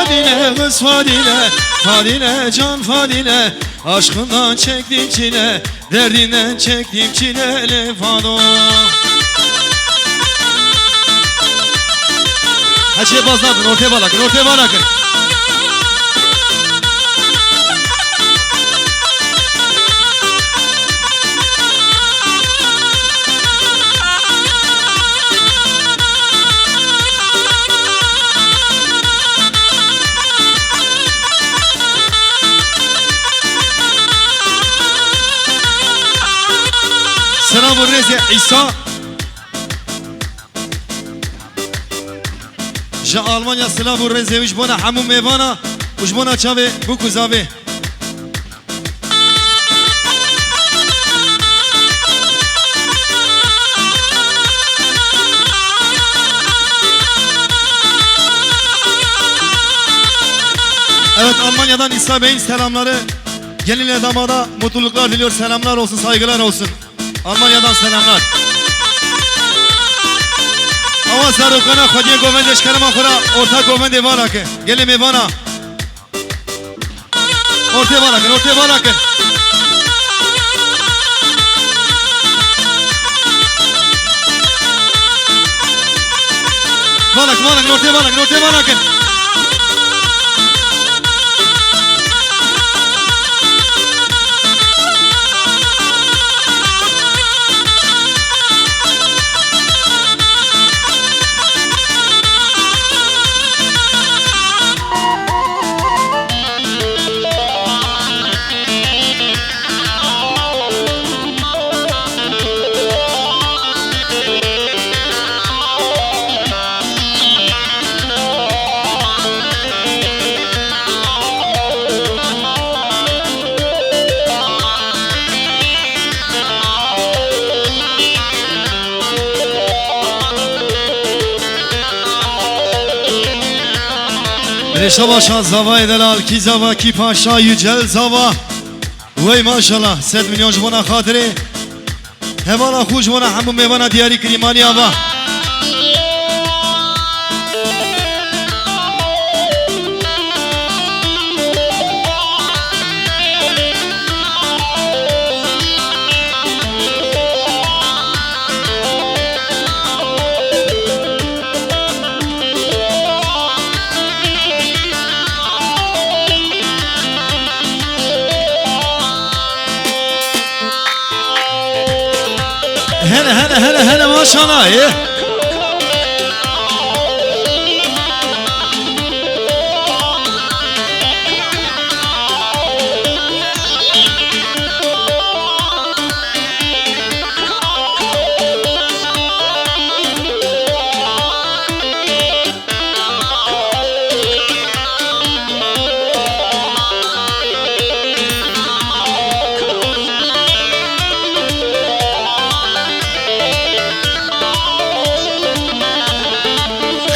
Fadile kız Fadile, Fadile can Fadile, aşkından çektim çile, derdinden çektim çileli Fado. Her şeye bazladın, ortaya balakın, ortaya balakın. Selam Reze İsa. Ja Almanya selam Reze uç bana hamum mevana uç bana çave bu kuzavi. Evet, Almanya'dan İsa Bey'in selamları. Gelinle damada mutluluklar diliyor. Selamlar olsun, saygılar olsun. Almanya'dan selamlar. Ama sarıkana Khadiye Govendeş Kerema Khura orta Govende varakı. Gelin mevana. Ortaya varakın, ortaya varakın. Varakın, varakın, ortaya varakın, ortaya varakın. Reşa başa zava edelal ki zava ki paşa yücel zava. Vay maşallah 7 milyon jbona hatire. Hevala xuş bana hamum mevana diyari krimani ava. Hele maşallah.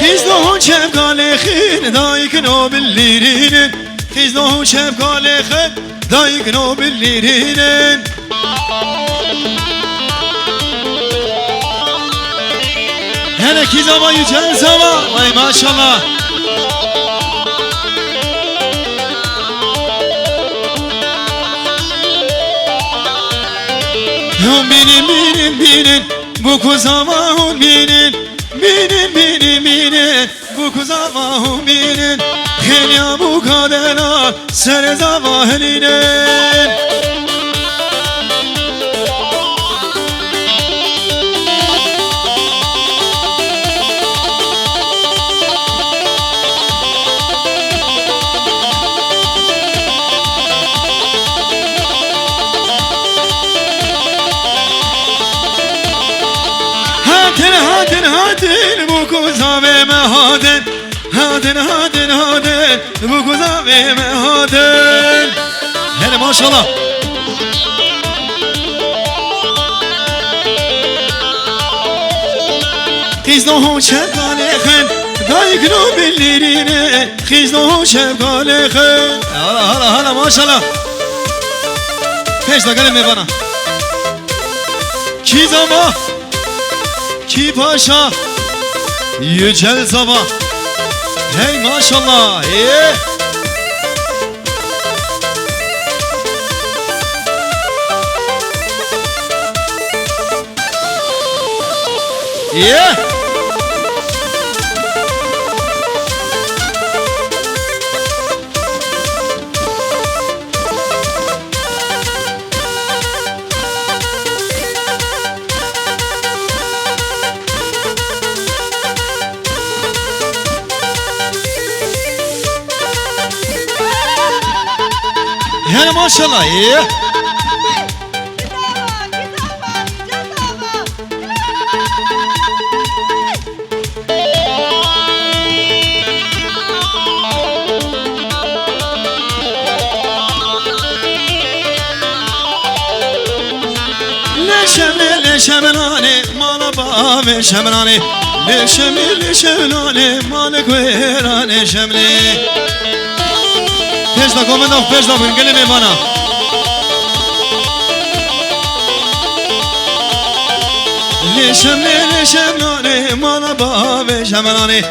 Xiznohun şefkalexin dayıkın o billirinin. Xiznohun şefkalexin dayıkın o billirinin. Hele ki zava yücel zava. Vay maşallah. Binin bu kuzavahun binin. Binin bu kuzavahun binin. Helya bu kadena sere zavahilinin. Hadin bu kuzaveme hadin. Hadin bu kuzaveme hadin. Hele maşallah. Xiznohun şefkalexin dayıkın o billirine. Xiznohun şefkalexin. Hala maşallah. Peş de gelin bana. Ki zava ki paşa yücel zava. Hey maşallah. Yeah. Yeah. Yani maşallah. Yeah. Leşemlane malaba ve şemlane leşemlane malık verane şemle Pejda komendaf pejda bugün gelin bana Leşemlane malaba ve şemlane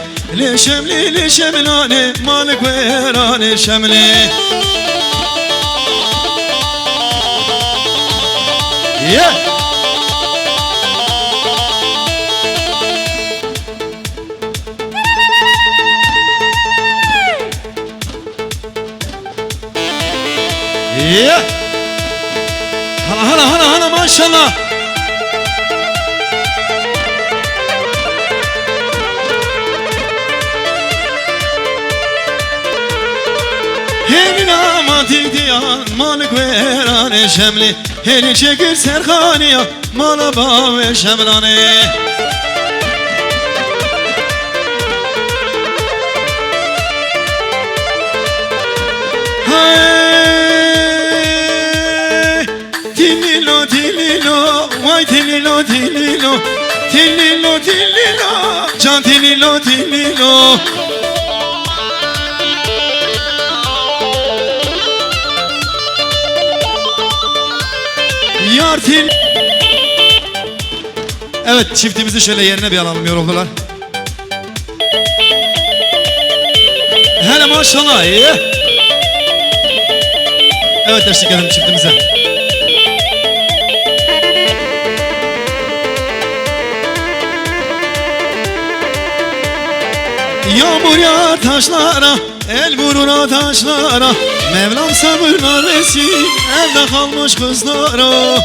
leşemlane malık verane şemle Yeah. Yeah. Hala maşallah. Helin amatik diyan malık verane şemli Helin çekir serhaniya malaba ve şemlane Tililo, vay tililo, can tililo Yar til Evet çiftimizi şöyle yerine bir alalım yoruldular Hele maşallah iyi Evet eşlik edelim çiftimize Yağmur yağar taşlara, el vurur taşlara Mevlam sabırlar versin, evde kalmış kızlara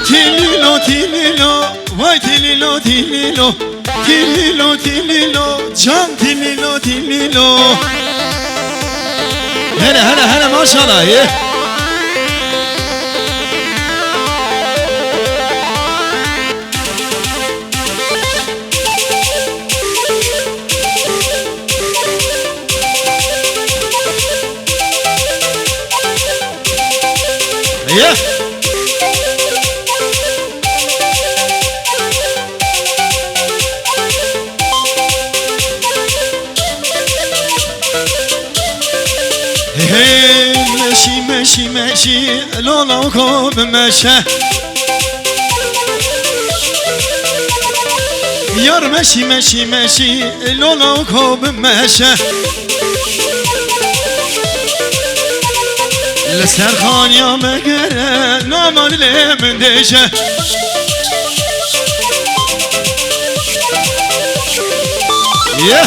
Tililo, vay tililo can tililo Hele maşallah Yeah. Hey, meşi, lola kom meşe Yar meşi, lola kom meşe لسرخان يا مقرة نامان لي من ديشة Yeah.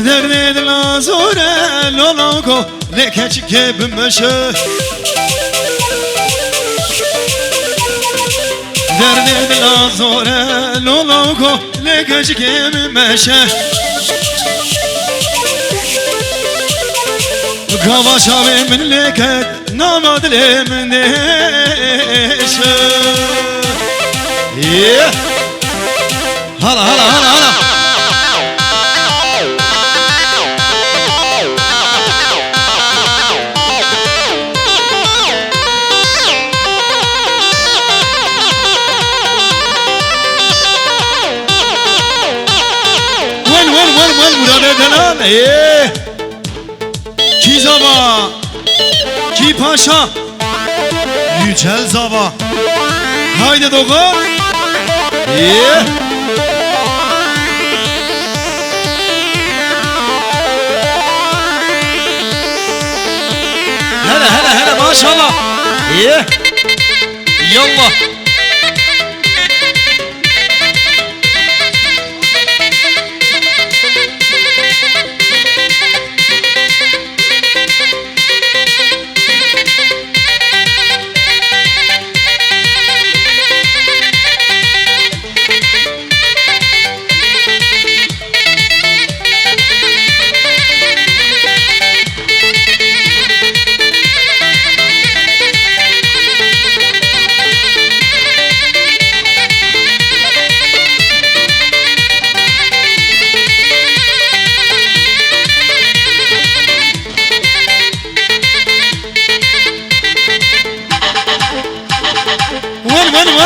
درد دل زوره لولاكو لكش كيب مشه درد دل زوره لولاكو لكش كيب مشه Kavaşa ve memleket namad lemendeşe Yeah. Hala Well, murade Helal Ki zava Ki paşa Yücel zava Haydi Doğan Hele hele hele maşallah Yallah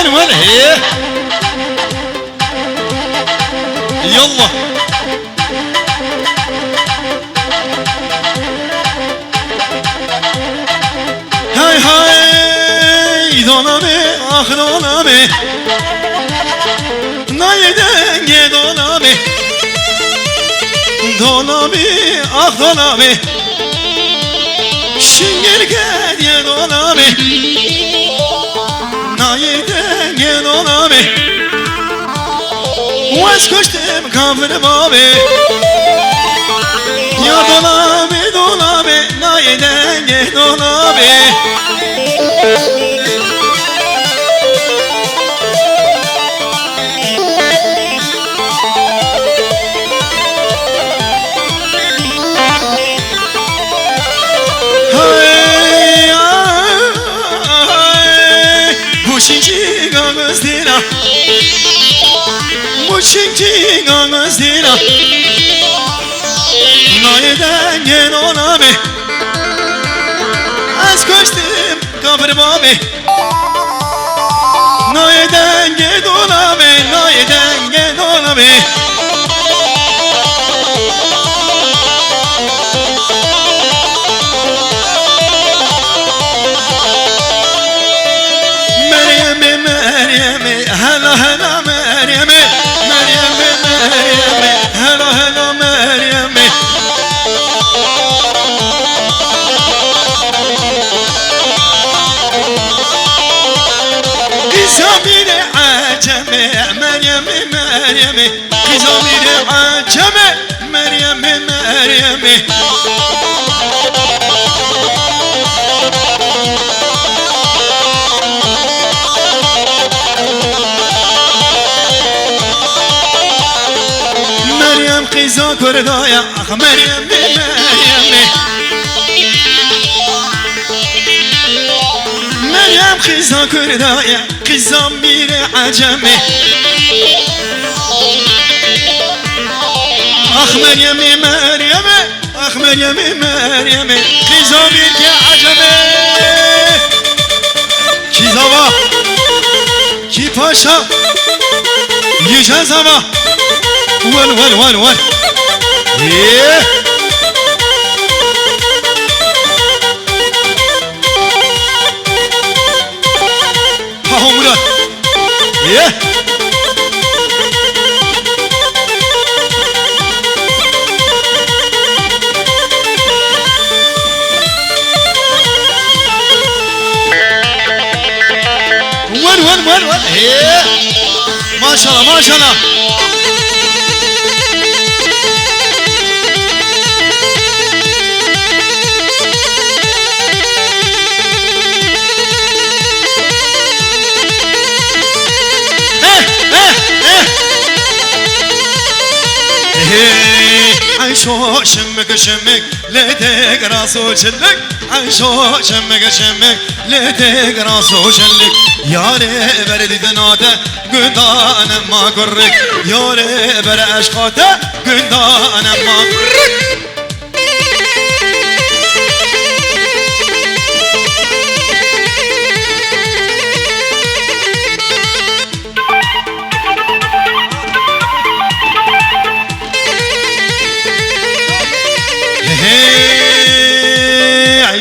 وين هي يلا هاي هاي دونامي اخ دونامي نايدن دونامي دونامي اخ دونامي شنگرگد يا دونامي نايدن دونامي واش كشتم كافر بابي يا دونامي دونامي نايدن دونامي Çünkü gözlere Nayeden gel ona be Az koştum kabrim abi Nayeden gel ona be Nayeden gel ona be Meryem'e Meryem'e Hala hala Meryem'e هلا هلا مريمي قزامير عجمي مريمي مريمي قزامير عجمي مريمي مريمي قيزا كردايا اخ مريم مريم مريم قيزا كردايا قيزا مير عجمي اخ مريم مريم اخ مريم مريم قيزا مير عجمي كي زوا كي باشا يجا زوا وين ايه ها هو مراد ايه وين ايه ما شاء الله ما شاء الله عيشو شمك شمك ليتك راسو شلك عيشو شمك شمك ليتك راسو شلك ياري برد دناته قندان ما كرك ياري بر اشقاته قندان ما كرك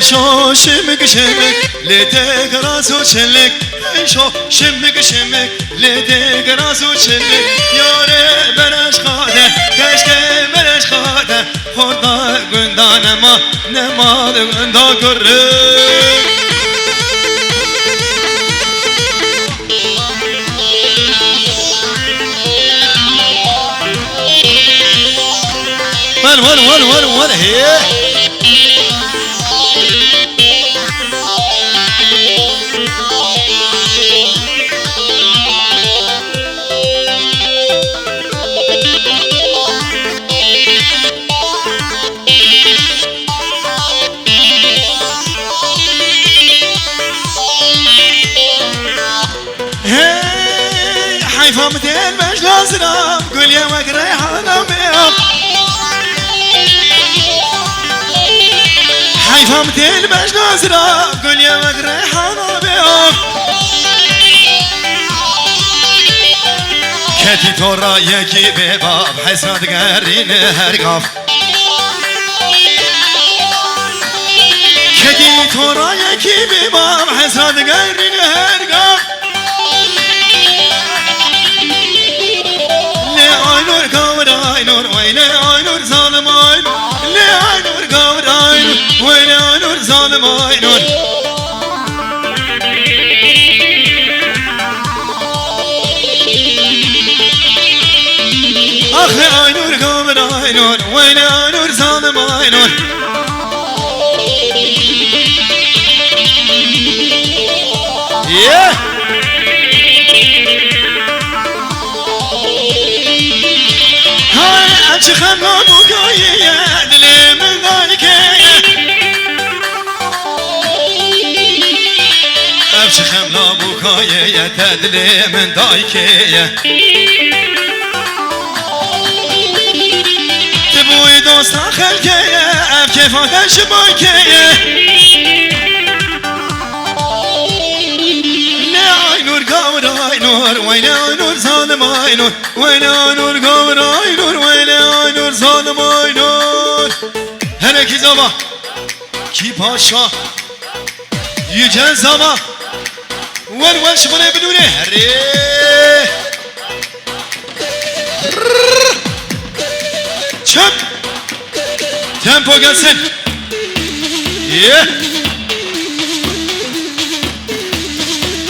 شو شمك شمك ليتك راسو شلك شو شمك شمك ليتك راسو شلك ياري بلاش خاده كشكي بلاش خاده خدا گندا نما گندا کرد ون هي حيفا متين مش لازم كل يوم ريحانة بيض حيفا متين مش لازم كل يوم ريحانة بيض كتي تورا يكي بباب حسنات قرين هرقاف كتي تورا يكي بباب حسنات قرين هرقاف عينور قامر عينور وين عينور ظالم عينور ليه عينور قامر عينور وين عينور ظالم عينور أخي عينور قامر عينور وين عينور ظالم عينور أبشي خملا بكاية دلي من ذلكية أبشي خملا بكاية تدلي من ذلكية تبوي دوستا خلكية أبكي فاكن شبايكية عينور قامر عينور وين عينور ظالم عينور وين عينور قامر عينور وين عينور ظالم عينور هلا کی زما کی پاشا yüce zama ورش بنا بدونه هري çöp tempo gelsin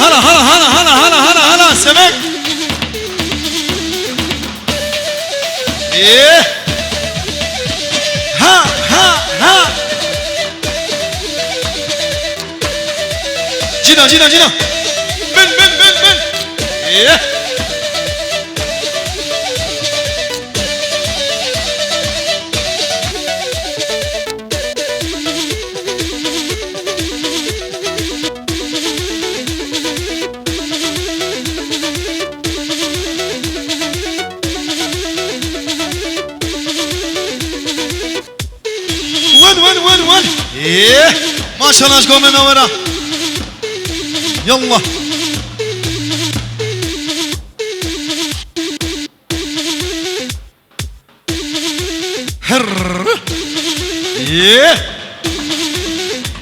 هلا سمك ها جينا من ون ما شاء الله اشقوا من ورا يلا هر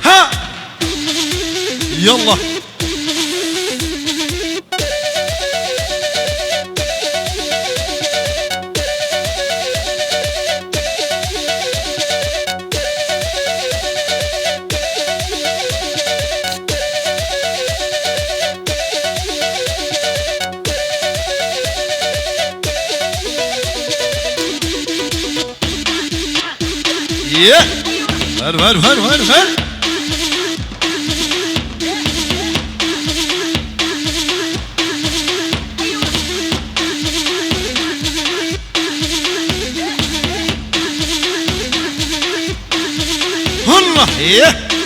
ها يلا هر الله